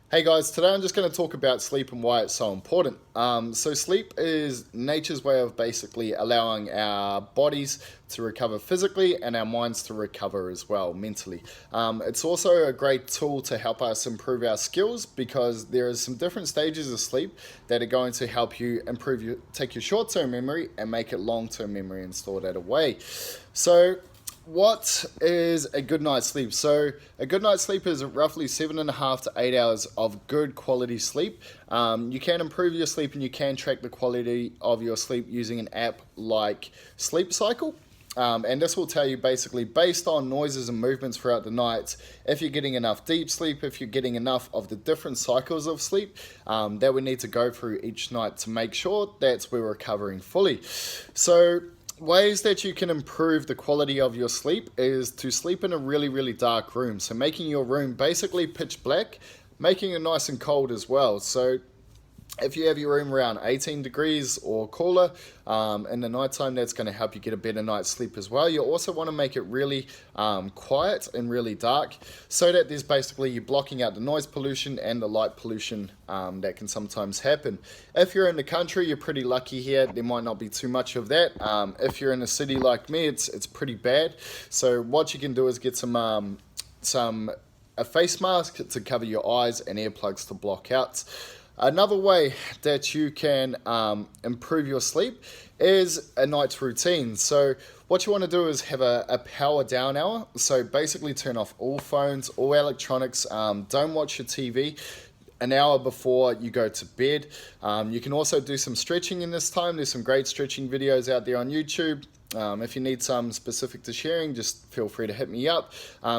Hey guys, today I'm just going to talk about sleep and why it's so important. So, sleep is nature's way of basically allowing our bodies to recover physically and our minds to recover as well mentally. It's also a great tool to help us improve our skills because there is some different stages of sleep that are going to help you take your short term memory and make it long term memory and store that away. So, what is a good night's sleep? So, a good night's sleep is roughly 7.5 to 8 hours of good quality sleep. You can improve your sleep and you can track the quality of your sleep using an app like Sleep Cycle. And this will tell you basically based on noises and movements throughout the night if you're getting enough deep sleep, if you're getting enough of the different cycles of sleep that we need to go through each night to make sure that we're recovering fully. So, ways that you can improve the quality of your sleep is to sleep in a really dark room. So making your room basically pitch black, making it nice and cold as well. So if you have your room around 18 degrees or cooler in the nighttime, that's going to help you get a better night's sleep as well. You also want to make it really quiet and really dark so that there's basically you blocking out the noise pollution and the light pollution that can sometimes happen. If you're in the country, you're pretty lucky here. There might not be too much of that. If you're in a city like me, it's pretty bad. So what you can do is get some a face mask to cover your eyes and earplugs to block out. Another way that you can improve your sleep is a night's routine. So what you want to do is have a power down hour. So basically turn off all phones, all electronics, don't watch your TV an hour before you go to bed. You can also do some stretching in this time. There's some great stretching videos out there on YouTube. If you need some specific to sharing, just feel free to hit me up.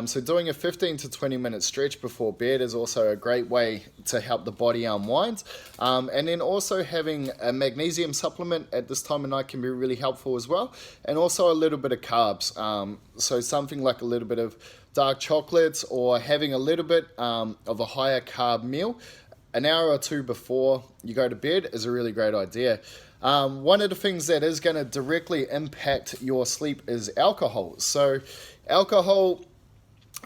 So doing a 15 to 20 minute stretch before bed is also a great way to help the body unwind. And then also having a magnesium supplement at this time of night can be really helpful as well. And also a little bit of carbs. So something like a little bit of dark chocolates or having a little bit of a higher carb meal an hour or two before you go to bed is a really great idea. One of the things that is going to directly impact your sleep is alcohol. So alcohol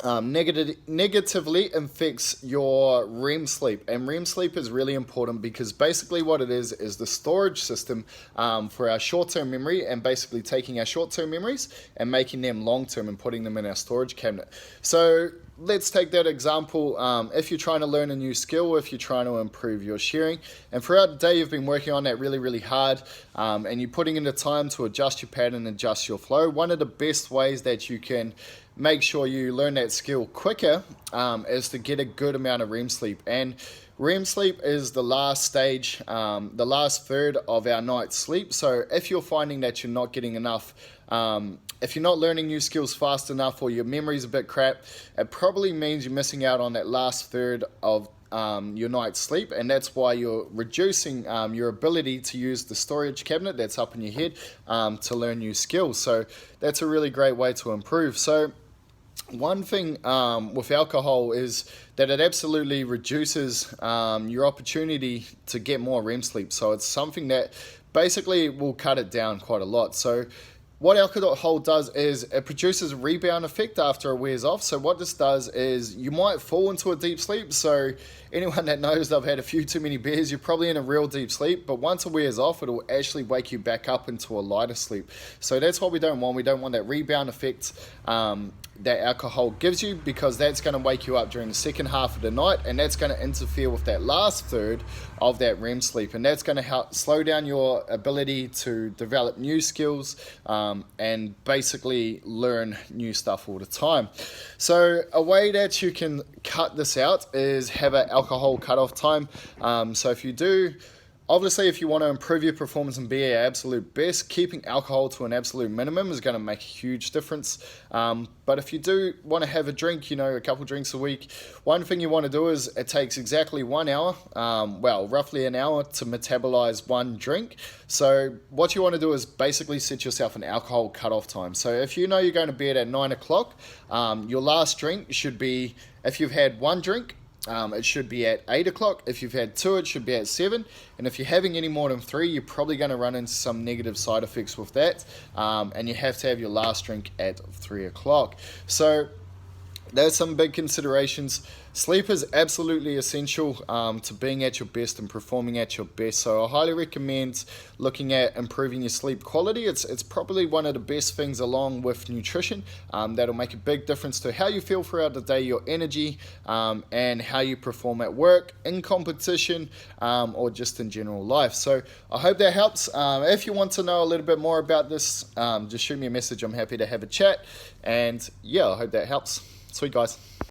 negatively affects your REM sleep, and REM sleep is really important because basically what it is the storage system for our short-term memory, and basically taking our short-term memories and making them long-term and putting them in our storage cabinet. So let's take that example. If you're trying to learn a new skill, if you're trying to improve your sharing, and throughout the day you've been working on that really hard, and you're putting in the time to adjust your pattern, adjust your flow, one of the best ways that you can make sure you learn that skill quicker is to get a good amount of REM sleep. And REM sleep is the last stage, the last third of our night's sleep. So if you're finding that you're not getting enough, if you're not learning new skills fast enough or your memory's a bit crap, it probably means you're missing out on that last third of your night's sleep, and that's why you're reducing your ability to use the storage cabinet that's up in your head to learn new skills. So that's a really great way to improve. So one thing with alcohol is that it absolutely reduces your opportunity to get more REM sleep. So it's something that basically will cut it down quite a lot. So what alcohol does is it produces a rebound effect after it wears off. So what this does is you might fall into a deep sleep. So anyone that knows I've had a few too many beers, you're probably in a real deep sleep. But once it wears off, it'll actually wake you back up into a lighter sleep. So that's what we don't want. We don't want that rebound effect that alcohol gives you, because that's going to wake you up during the second half of the night, and that's going to interfere with that last third of that REM sleep, and that's going to help slow down your ability to develop new skills and basically learn new stuff all the time. So a way that you can cut this out is have an alcohol cutoff time. So if you do, obviously, if you want to improve your performance and be at absolute best, keeping alcohol to an absolute minimum is going to make a huge difference. But if you do want to have a drink, a couple drinks a week, one thing you want to do is it takes exactly 1 hour, roughly an hour to metabolize one drink. So what you want to do is basically set yourself an alcohol cutoff time. So if you know you're going to bed at 9 o'clock, your last drink should be, if you've had one drink, it should be at 8 o'clock. If you've had two, it should be at 7. And if you're having any more than 3, you're probably going to run into some negative side effects with that. And you have to have your last drink at 3 o'clock. So there's some big considerations. Sleep is absolutely essential to being at your best and performing at your best. So I highly recommend looking at improving your sleep quality. It's probably one of the best things along with nutrition. That'll make a big difference to how you feel throughout the day, your energy, and how you perform at work, in competition, or just in general life. So I hope that helps. If you want to know a little bit more about this, just shoot me a message. I'm happy to have a chat. And yeah, I hope that helps. Sweet guys.